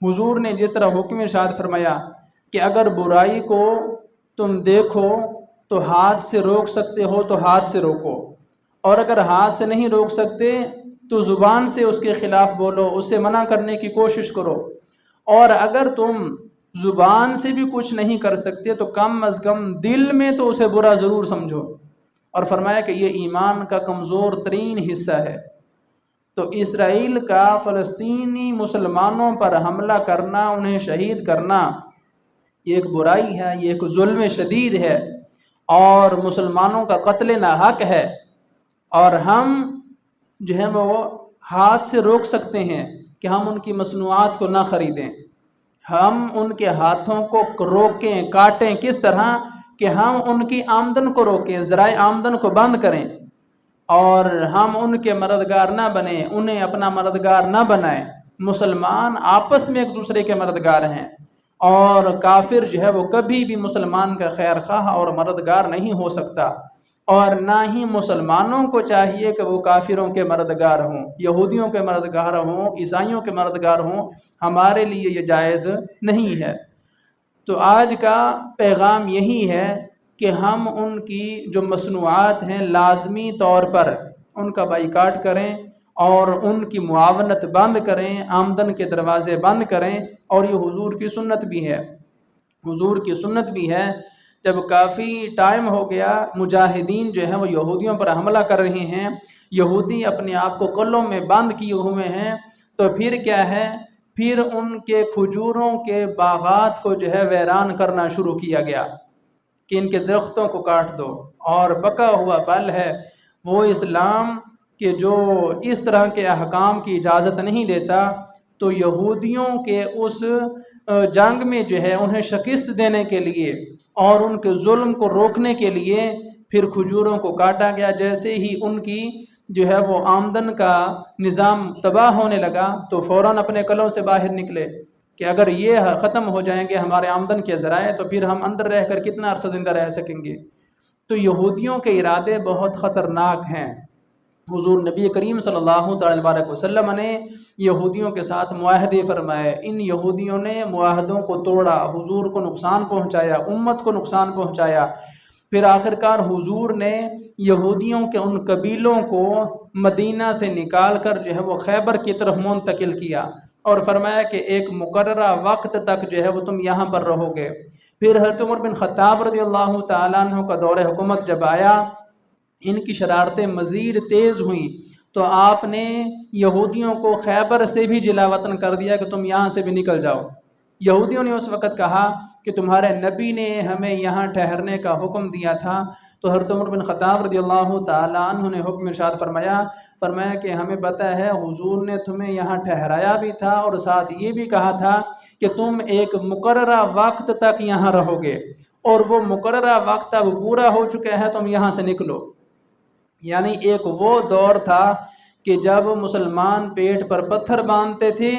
حضور نے جس طرح حکم ارشاد فرمایا کہ اگر برائی کو تم دیکھو تو ہاتھ سے روک سکتے ہو تو ہاتھ سے روکو، اور اگر ہاتھ سے نہیں روک سکتے تو زبان سے اس کے خلاف بولو، اسے منع کرنے کی کوشش کرو، اور اگر تم زبان سے بھی کچھ نہیں کر سکتے تو کم از کم دل میں تو اسے برا ضرور سمجھو۔ اور فرمایا کہ یہ ایمان کا کمزور ترین حصہ ہے۔ تو اسرائیل کا فلسطینی مسلمانوں پر حملہ کرنا، انہیں شہید کرنا، یہ ایک برائی ہے، یہ ایک ظلم شدید ہے، اور مسلمانوں کا قتل ناحق ہے۔ اور ہم جو ہے وہ ہاتھ سے روک سکتے ہیں کہ ہم ان کی مصنوعات کو نہ خریدیں، ہم ان کے ہاتھوں کو روکیں، کاٹیں، کس طرح کہ ہم ان کی آمدن کو روکیں، ذرائع آمدن کو بند کریں، اور ہم ان کے مددگار نہ بنیں، انہیں اپنا مددگار نہ بنائیں۔ مسلمان آپس میں ایک دوسرے کے مددگار ہیں، اور کافر جو ہے وہ کبھی بھی مسلمان کا خیر خواہ اور مددگار نہیں ہو سکتا، اور نہ ہی مسلمانوں کو چاہیے کہ وہ کافروں کے مددگار ہوں، یہودیوں کے مددگار ہوں، عیسائیوں کے مددگار ہوں۔ ہمارے لیے یہ جائز نہیں ہے۔ تو آج کا پیغام یہی ہے کہ ہم ان کی جو مصنوعات ہیں لازمی طور پر ان کا بائیکاٹ کریں، اور ان کی معاونت بند کریں، آمدن کے دروازے بند کریں۔ اور یہ حضور کی سنت بھی ہے، حضور کی سنت بھی ہے۔ جب کافی ٹائم ہو گیا مجاہدین جو ہیں وہ یہودیوں پر حملہ کر رہے ہیں، یہودی اپنے آپ کو قلعوں میں بند کیے ہوئے ہیں، تو پھر کیا ہے، پھر ان کے کھجوروں کے باغات کو جو ہے ویران کرنا شروع کیا گیا کہ ان کے درختوں کو کاٹ دو، اور پکا ہوا پھل ہے وہ اسلام کہ جو اس طرح کے احکام کی اجازت نہیں دیتا۔ تو یہودیوں کے اس جنگ میں جو ہے انہیں شکست دینے کے لیے اور ان کے ظلم کو روکنے کے لیے پھر کھجوروں کو کاٹا گیا۔ جیسے ہی ان کی جو ہے وہ آمدن کا نظام تباہ ہونے لگا تو فوراً اپنے قلعوں سے باہر نکلے کہ اگر یہ ختم ہو جائیں گے ہمارے آمدن کے ذرائع تو پھر ہم اندر رہ کر کتنا عرصہ زندہ رہ سکیں گے۔ تو یہودیوں کے ارادے بہت خطرناک ہیں۔ حضور نبی کریم صلی اللہ علیہ وسلم نے یہودیوں کے ساتھ معاہدے فرمائے، ان یہودیوں نے معاہدوں کو توڑا، حضور کو نقصان پہنچایا، امت کو نقصان پہنچایا۔ پھر آخرکار حضور نے یہودیوں کے ان قبیلوں کو مدینہ سے نکال کر جو ہے وہ خیبر کی طرف منتقل کیا، اور فرمایا کہ ایک مقررہ وقت تک جو ہے وہ تم یہاں پر رہو گے۔ پھر حضرت عمر بن خطاب رضی اللہ تعالیٰ عنہ کا دور حکومت جب آیا، ان کی شرارتیں مزید تیز ہوئیں، تو آپ نے یہودیوں کو خیبر سے بھی جلا وطن کر دیا کہ تم یہاں سے بھی نکل جاؤ۔ یہودیوں نے اس وقت کہا کہ تمہارے نبی نے ہمیں یہاں ٹھہرنے کا حکم دیا تھا۔ تو حضرت عمر بن خطاب رضی اللہ تعالیٰ عنہ نے حکم ارشاد فرمایا کہ ہمیں پتہ ہے حضور نے تمہیں یہاں ٹھہرایا بھی تھا، اور ساتھ یہ بھی کہا تھا کہ تم ایک مقررہ وقت تک یہاں رہو گے، اور وہ مقررہ وقت اب پورا ہو چکا ہے، تم یہاں سے نکلو۔ یعنی ایک وہ دور تھا کہ جب مسلمان پیٹ پر پتھر باندھتے تھے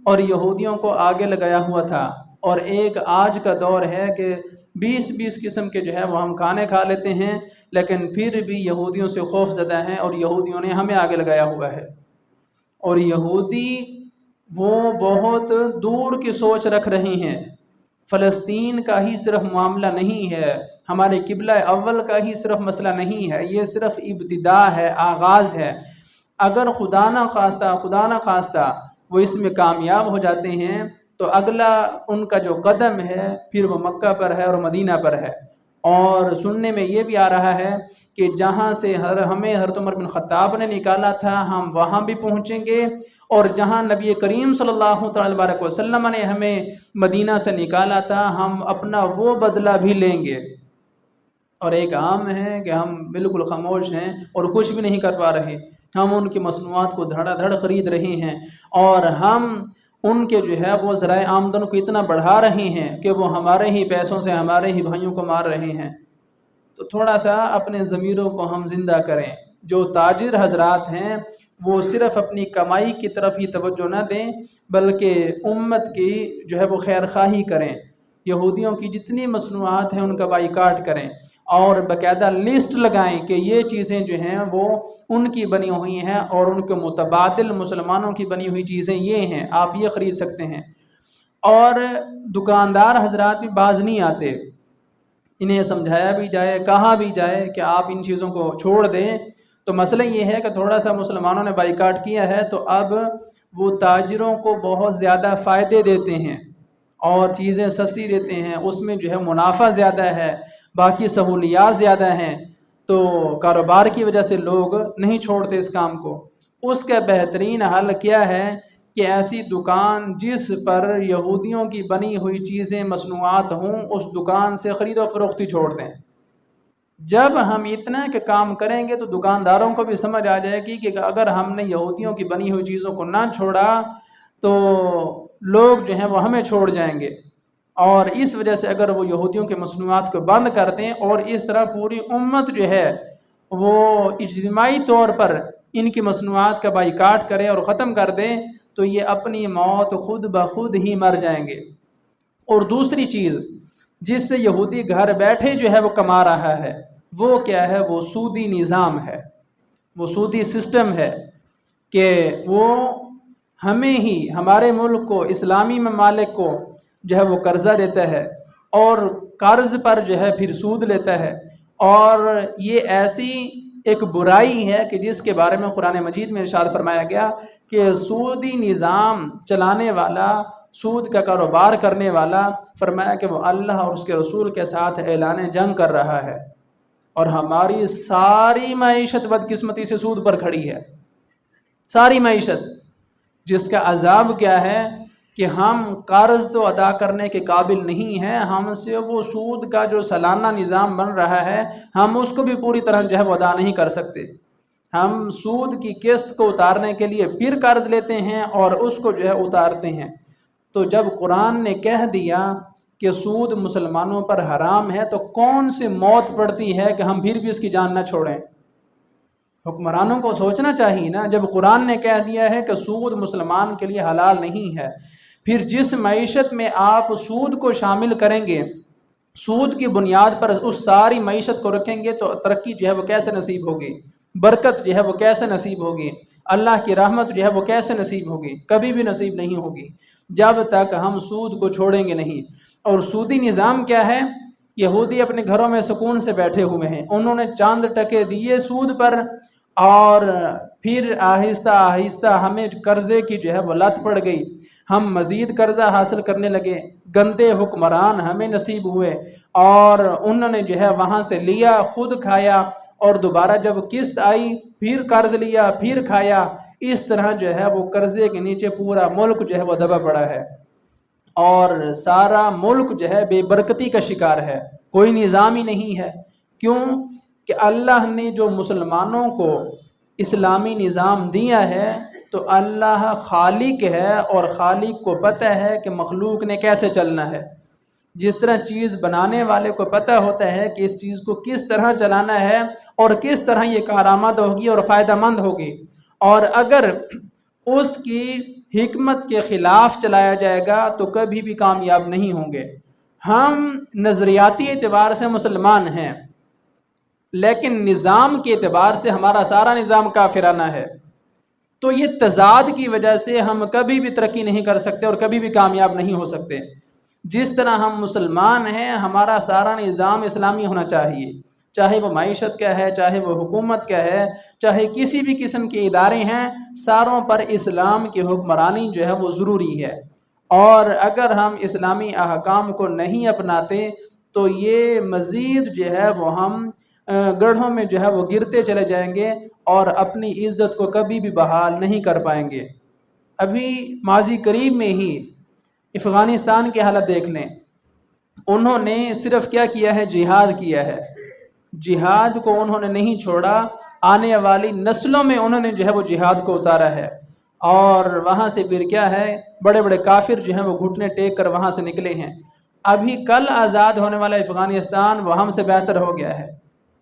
اور یہودیوں کو آگے لگایا ہوا تھا، اور ایک آج کا دور ہے کہ 20 قسم کے جو ہے وہ ہم کھانے کھا لیتے ہیں، لیکن پھر بھی یہودیوں سے خوف زدہ ہیں، اور یہودیوں نے ہمیں آگے لگایا ہوا ہے۔ اور یہودی وہ بہت دور کی سوچ رکھ رہے ہیں۔ فلسطین کا ہی صرف معاملہ نہیں ہے، ہمارے قبلہ اول کا ہی صرف مسئلہ نہیں ہے، یہ صرف ابتدا ہے، آغاز ہے۔ اگر خدا نہ خواستہ وہ اس میں کامیاب ہو جاتے ہیں تو اگلا ان کا جو قدم ہے پھر وہ مکہ پر ہے اور مدینہ پر ہے۔ اور سننے میں یہ بھی آ رہا ہے کہ جہاں سے ہمیں حضرت عمر بن خطاب نے نکالا تھا ہم وہاں بھی پہنچیں گے، اور جہاں نبی کریم صلی اللہ علیہ وسلم نے ہمیں مدینہ سے نکالا تھا ہم اپنا وہ بدلہ بھی لیں گے۔ اور ایک عام ہے کہ ہم بالکل خاموش ہیں اور کچھ بھی نہیں کر پا رہے، ہم ان کی مصنوعات کو دھڑا دھڑ خرید رہے ہیں، اور ہم ان کے جو ہے وہ ذرائع آمدن کو اتنا بڑھا رہے ہیں کہ وہ ہمارے ہی پیسوں سے ہمارے ہی بھائیوں کو مار رہے ہیں۔ تو تھوڑا سا اپنے ضمیروں کو ہم زندہ کریں۔ جو تاجر حضرات ہیں وہ صرف اپنی کمائی کی طرف ہی توجہ نہ دیں، بلکہ امت کی جو ہے وہ خیر خواہی کریں، یہودیوں کی جتنی مصنوعات ہیں ان کا بائیکاٹ کریں، اور باقاعدہ لسٹ لگائیں کہ یہ چیزیں جو ہیں وہ ان کی بنی ہوئی ہیں، اور ان کے متبادل مسلمانوں کی بنی ہوئی چیزیں یہ ہیں، آپ یہ خرید سکتے ہیں۔ اور دکاندار حضرات بھی باز نہیں آتے، انہیں سمجھایا بھی جائے، کہا بھی جائے کہ آپ ان چیزوں کو چھوڑ دیں، تو مسئلہ یہ ہے کہ تھوڑا سا مسلمانوں نے بائیکاٹ کیا ہے تو اب وہ تاجروں کو بہت زیادہ فائدے دیتے ہیں اور چیزیں سستی دیتے ہیں، اس میں جو ہے منافع زیادہ ہے، باقی سہولیات زیادہ ہیں، تو کاروبار کی وجہ سے لوگ نہیں چھوڑتے اس کام کو۔ اس کا بہترین حل کیا ہے کہ ایسی دکان جس پر یہودیوں کی بنی ہوئی چیزیں مصنوعات ہوں، اس دکان سے خرید و فروختی چھوڑ دیں۔ جب ہم اتنا کہ کام کریں گے تو دکانداروں کو بھی سمجھ آ جائے گی کہ اگر ہم نے یہودیوں کی بنی ہوئی چیزوں کو نہ چھوڑا تو لوگ جو ہیں وہ ہمیں چھوڑ جائیں گے، اور اس وجہ سے اگر وہ یہودیوں کے مصنوعات کو بند کر دیں اور اس طرح پوری امت جو ہے وہ اجتماعی طور پر ان کی مصنوعات کا بائیکاٹ کرے اور ختم کر دیں، تو یہ اپنی موت خود بخود ہی مر جائیں گے۔ اور دوسری چیز جس سے یہودی گھر بیٹھے جو ہے وہ کما رہا ہے، وہ کیا ہے؟ وہ سودی نظام ہے، وہ سودی سسٹم ہے کہ وہ ہمیں ہی، ہمارے ملک کو، اسلامی ممالک کو جو ہے وہ قرضہ دیتا ہے اور قرض پر جو ہے پھر سود لیتا ہے، اور یہ ایسی ایک برائی ہے کہ جس کے بارے میں قرآن مجید میں ارشاد فرمایا گیا کہ سودی نظام چلانے والا، سود کا کاروبار کرنے والا، فرمایا کہ وہ اللہ اور اس کے رسول کے ساتھ اعلان جنگ کر رہا ہے، اور ہماری ساری معیشت بدقسمتی سے سود پر کھڑی ہے، ساری معیشت، جس کا عذاب کیا ہے کہ ہم قرض تو ادا کرنے کے قابل نہیں ہیں، ہم سے وہ سود کا جو سالانہ نظام بن رہا ہے ہم اس کو بھی پوری طرح جو ہے وہ ادا نہیں کر سکتے۔ ہم سود کی قسط کو اتارنے کے لیے پھر قرض لیتے ہیں اور اس کو جو ہے اتارتے ہیں۔ تو جب قرآن نے کہہ دیا کہ سود مسلمانوں پر حرام ہے تو کون سی موت پڑتی ہے کہ ہم پھر بھی اس کی جان نہ چھوڑیں؟ حکمرانوں کو سوچنا چاہیے نا، جب قرآن نے کہہ دیا ہے کہ سود مسلمان کے لیے حلال نہیں ہے، پھر جس معیشت میں آپ سود کو شامل کریں گے، سود کی بنیاد پر اس ساری معیشت کو رکھیں گے، تو ترقی جو ہے وہ کیسے نصیب ہوگی؟ برکت جو ہے وہ کیسے نصیب ہوگی؟ اللہ کی رحمت جو ہے وہ کیسے نصیب ہوگی؟ کبھی بھی نصیب نہیں ہوگی جب تک ہم سود کو چھوڑیں گے نہیں۔ اور سودی نظام کیا ہے؟ یہودی اپنے گھروں میں سکون سے بیٹھے ہوئے ہیں، انہوں نے چاند ٹکے دیے سود پر، اور پھر آہستہ آہستہ ہمیں قرضے کی جو ہے وہ لت پڑ گئی، ہم مزید قرضہ حاصل کرنے لگے، گندے حکمران ہمیں نصیب ہوئے، اور انہوں نے جو ہے وہاں سے لیا، خود کھایا، اور دوبارہ جب قسط آئی پھر قرض لیا، پھر کھایا، اس طرح جو ہے وہ قرضے کے نیچے پورا ملک جو ہے وہ دبا پڑا ہے، اور سارا ملک جو ہے بے برکتی کا شکار ہے، کوئی نظام ہی نہیں ہے۔ کیوں کہ اللہ نے جو مسلمانوں کو اسلامی نظام دیا ہے تو اللہ خالق ہے، اور خالق کو پتہ ہے کہ مخلوق نے کیسے چلنا ہے۔ جس طرح چیز بنانے والے کو پتہ ہوتا ہے کہ اس چیز کو کس طرح چلانا ہے اور کس طرح یہ کارآمد ہوگی اور فائدہ مند ہوگی، اور اگر اس کی حکمت کے خلاف چلایا جائے گا تو کبھی بھی کامیاب نہیں ہوں گے۔ ہم نظریاتی اعتبار سے مسلمان ہیں، لیکن نظام کے اعتبار سے ہمارا سارا نظام کافرانہ ہے، تو یہ تضاد کی وجہ سے ہم کبھی بھی ترقی نہیں کر سکتے اور کبھی بھی کامیاب نہیں ہو سکتے۔ جس طرح ہم مسلمان ہیں، ہمارا سارا نظام اسلامی ہونا چاہیے، چاہے وہ معیشت کا ہے، چاہے وہ حکومت کا ہے، چاہے کسی بھی قسم کے ادارے ہیں، ساروں پر اسلام کی حکمرانی جو ہے وہ ضروری ہے، اور اگر ہم اسلامی احکام کو نہیں اپناتے تو یہ مزید جو ہے وہ ہم گڑھوں میں جو ہے وہ گرتے چلے جائیں گے اور اپنی عزت کو کبھی بھی بحال نہیں کر پائیں گے۔ ابھی ماضی قریب میں ہی افغانستان کی حالت دیکھ لیں، انہوں نے صرف کیا کیا ہے؟ جہاد کیا ہے، جہاد کو انہوں نے نہیں چھوڑا، آنے والی نسلوں میں انہوں نے جو ہے وہ جہاد کو اتارا ہے، اور وہاں سے پھر کیا ہے؟ بڑے بڑے کافر جو ہیں وہ گھٹنے ٹیک کر وہاں سے نکلے ہیں۔ ابھی کل آزاد ہونے والا افغانستان وہ ہم سے بہتر ہو گیا ہے،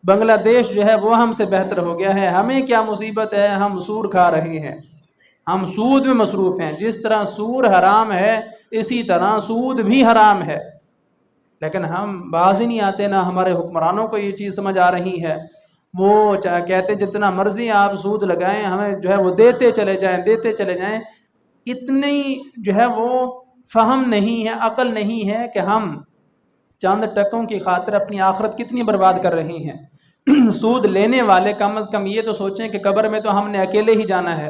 بنگلہ دیش جو ہے وہ ہم سے بہتر ہو گیا ہے۔ ہمیں کیا مصیبت ہے؟ ہم سور کھا رہے ہیں، ہم سود میں مصروف ہیں۔ جس طرح سور حرام ہے اسی طرح سود بھی حرام ہے، لیکن ہم باز ہی نہیں آتے، نہ ہمارے حکمرانوں کو یہ چیز سمجھ آ رہی ہے۔ وہ کہتے جتنا مرضی آپ سود لگائیں، ہمیں جو ہے وہ دیتے چلے جائیں، دیتے چلے جائیں۔ اتنی جو ہے وہ فہم نہیں ہے، عقل نہیں ہے کہ ہم چند ٹکوں کی خاطر اپنی آخرت کتنی برباد کر رہے ہیں۔ سود لینے والے کم از کم یہ تو سوچیں کہ قبر میں تو ہم نے اکیلے ہی جانا ہے،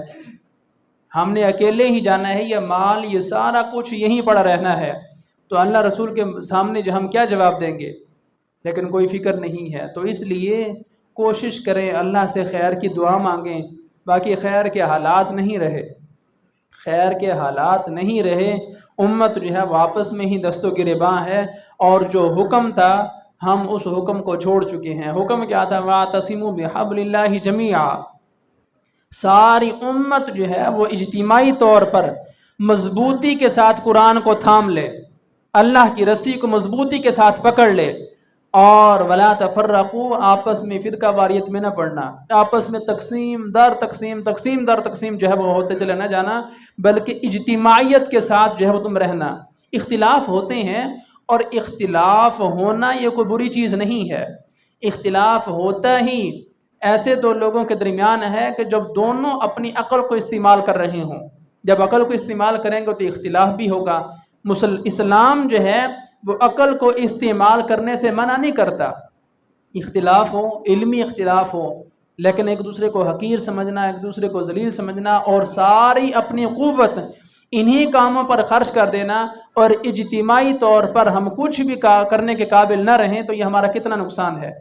ہم نے اکیلے ہی جانا ہے، یہ مال یہ سارا کچھ یہیں پڑا رہنا ہے، تو اللہ رسول کے سامنے جو ہم کیا جواب دیں گے؟ لیکن کوئی فکر نہیں ہے۔ تو اس لیے کوشش کریں، اللہ سے خیر کی دعا مانگیں۔ باقی خیر کے حالات نہیں رہے، خیر کے حالات نہیں رہے، امت جو ہے واپس میں ہی دست و گریباں ہے، اور جو حکم تھا ہم اس حکم کو چھوڑ چکے ہیں۔ حکم کیا تھا؟ وَاعْتَصِمُوا بِحَبْلِ اللَّهِ جَمِيعًا۔ ساری امت جو ہے وہ اجتماعی طور پر مضبوطی کے ساتھ قرآن کو تھام لے، اللہ کی رسی کو مضبوطی کے ساتھ پکڑ لے، اور ولا تفرقوا، آپس میں فرقہ واریت میں نہ پڑنا، آپس میں تقسیم در تقسیم جو ہے وہ ہوتے چلے نہ جانا، بلکہ اجتماعیت کے ساتھ جو ہے وہ تم رہنا۔ اختلاف ہوتے ہیں، اور اختلاف ہونا یہ کوئی بری چیز نہیں ہے، اختلاف ہوتا ہی ایسے دو لوگوں کے درمیان ہے کہ جب دونوں اپنی عقل کو استعمال کر رہے ہوں، جب عقل کو استعمال کریں گے تو اختلاف بھی ہوگا۔ اسلام جو ہے وہ عقل کو استعمال کرنے سے منع نہیں کرتا، اختلاف ہو، علمی اختلاف ہو، لیکن ایک دوسرے کو حقیر سمجھنا، ایک دوسرے کو ذلیل سمجھنا، اور ساری اپنی قوت انہی کاموں پر خرچ کر دینا، اور اجتماعی طور پر ہم کچھ بھی کرنے کے قابل نہ رہیں، تو یہ ہمارا کتنا نقصان ہے۔